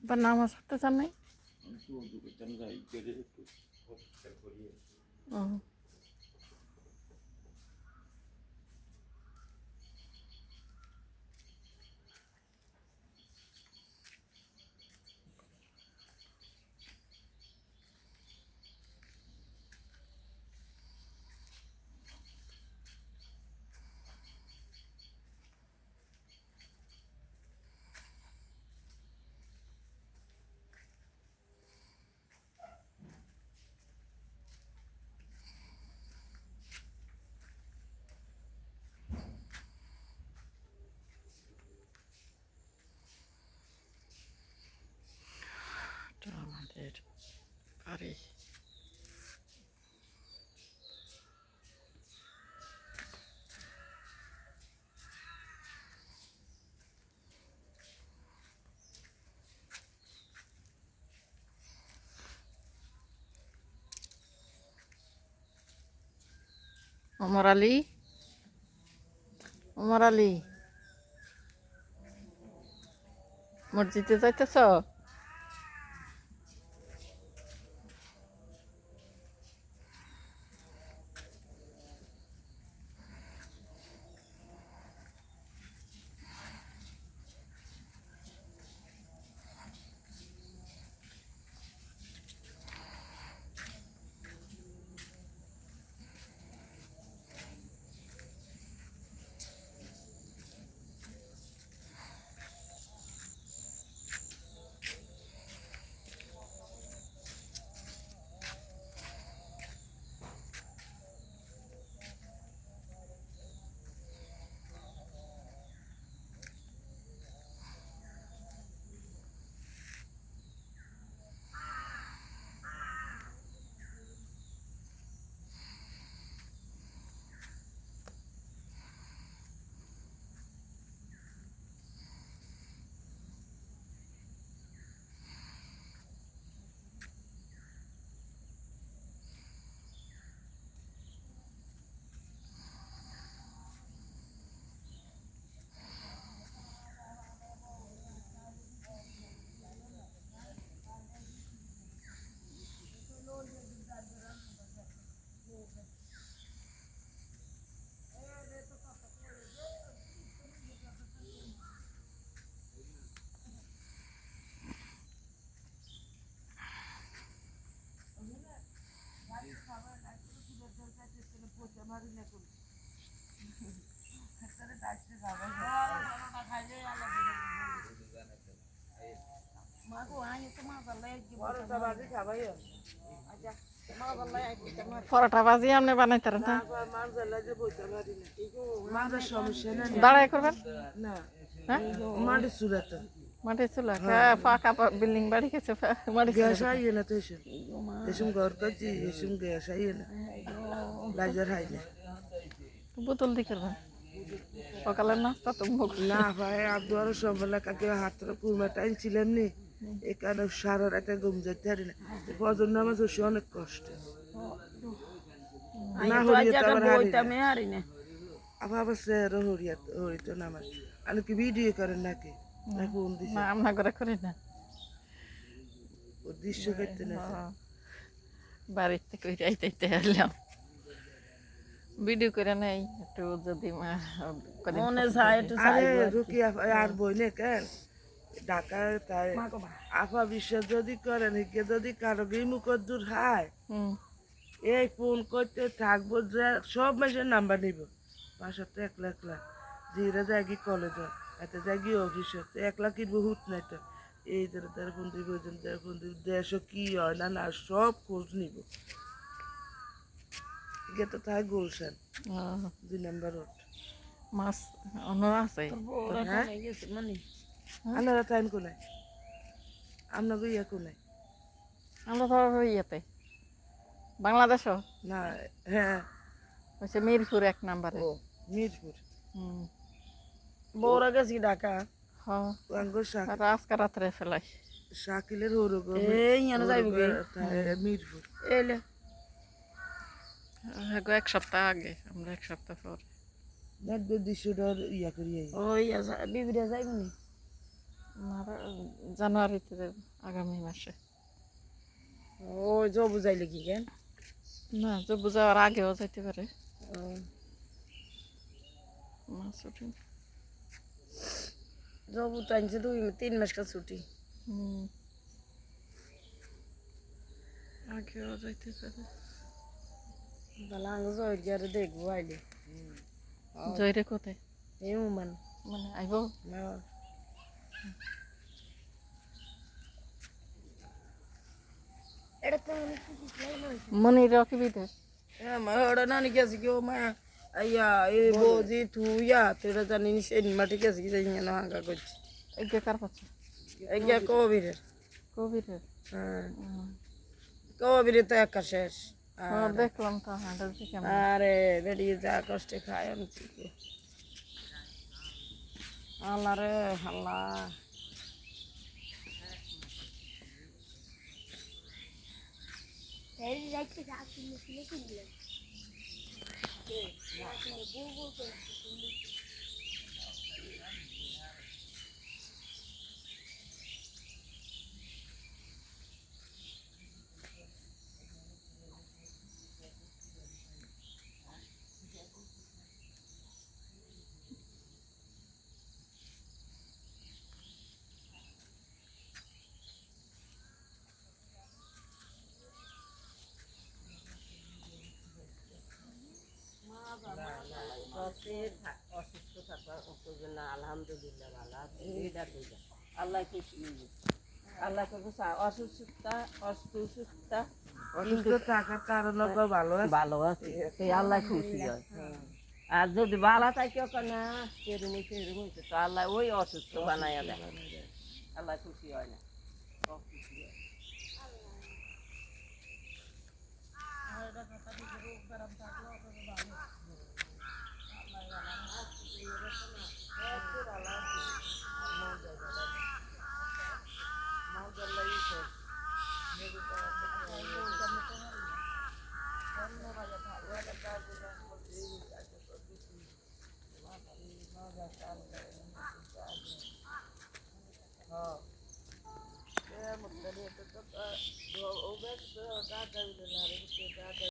বা নামাজ পড়তে চান নাই? ও এটা আমাদের বাড়ি। ওমর আলী, ওমর আলী, মসজিদে যাইতেছ? পরোটা ভাজি আপনি বানাইতারেন না? দাঁড়াই করবেন না হ্যাঁ? মাটির চুলাতে মাটির চুলা ফাঁকা বিল্ডিং বাড়ি গেছে মাটির গ্যাস চুলা। আইয়ে না তো এসম ঘর করছি এসম গ্যাস আইয়ে না লাইজার হাই না বোতল দিয়ে করবেন সকালের নাস্তা তো মুখ না ভাই আব্দুয়ার সম্বলা কাকে হাতটা কুরমা টাইনছিলাম নি এই কারণে সারা রাতে ঘুম যেতে পারি না ফজর নামাজ হচ্ছে অনেক কষ্ট না হরিয়া তো আবার হারি না আবার স্যারও হরিত নামাজ আর কি ভিডিও করেন নাকি না কোন দিছে না আমরা করে করি না, ও দৃশ্য করতে না বাড়ির থেকে ওই যাইতে এলাম ভিডিও করে নেই একটু যদি মনে যায় একটু আরে রুকি আর বই নে কেন ঢাকা তাই আফা বিশ্বাস যদি করেন হিকে যদি কারো মুখর দূর হায় এই ফোন করতে থাকবো যে সব মাসের নাম্বার নিব বাসাতে একলা একলা জিরা যাগি কলেজ এতে যাগি অফিসে একলা কিনবো হুত নাই তো এই তার ফোন দিব তার ফোন দিব দেশ কি হয় না না সব খোঁজ নিব এটা তো তাই গুলশান 2 নম্বর রোড মাছ অন্য আছে হ্যাঁ আপনারা টাইম কোনায় আপনাকে ইয়ে কোনায় আমরা ধরো ইয়েতে বাংলাদেশও না হ্যাঁ হচ্ছে মিরপুর 1 নম্বরে। ও মিরপুর বউরা গেছি ঢাকা হ্যাঁ আঙ্গুর শাক আজকে রাত্রে ফেলাই শাকিলের হরুগ এই ইয়ানো যাইব কি মিরপুর এলে এক সপ্তাহ আগে আমরা 1 সপ্তাহ পর দেখবে 200 ডলার ইয়া করি ওই বিবিরা যাইব নি জানুয়ারিতে যাব, আগামী মাসে। ও জবু যাইলে কি কেন? না, জব্বু যাওয়ার আগেও যাইতে পারে। ও, মাস ছুটি। জবু তো আনছে 3 মাস কা ছুটি। হুম। আগেও যাইতে পারে। তাহলে আঙ্গ জয়ের গিয়ে দেখবো আইলে। জয়রে কোথায়? এই উমান। মানে আইব? মনির কি বিদেশ? আমার ওরা নানি গেছে কি ও মা আইয়া এই বোঝি থুইয়া তোরা জানি সেই মাটি গেছে কি যাই না হাঙ্গা করছে। এগে কার পাচ্ছে? এইয়া কবিরের। কবিরের? হ্যাঁ কবিরের তো একা শেষ। দেখলাম তো, হাঁটা কেমন। আরে বেরিয়ে যা কষ্টে খায় আমি কি আল্লাহ রে আল্লাহ। অসুস্থ থাকবা আলহামদুলিল্লাহ ভালো আল্লাহ খুশি আল্লাহ অসুস্থতা অসুস্থতা অসুস্থ থাকার কারণে ভালো আছে। ভালো আছে সেই আল্লাহ খুশি হয়। আর যদি ভালো থাকে না সেরুম হইছে তো আল্লাহ ওই অসুস্থ বানাইয়া দেয়, আল্লাহ খুশি হয় না। খুশি হয়।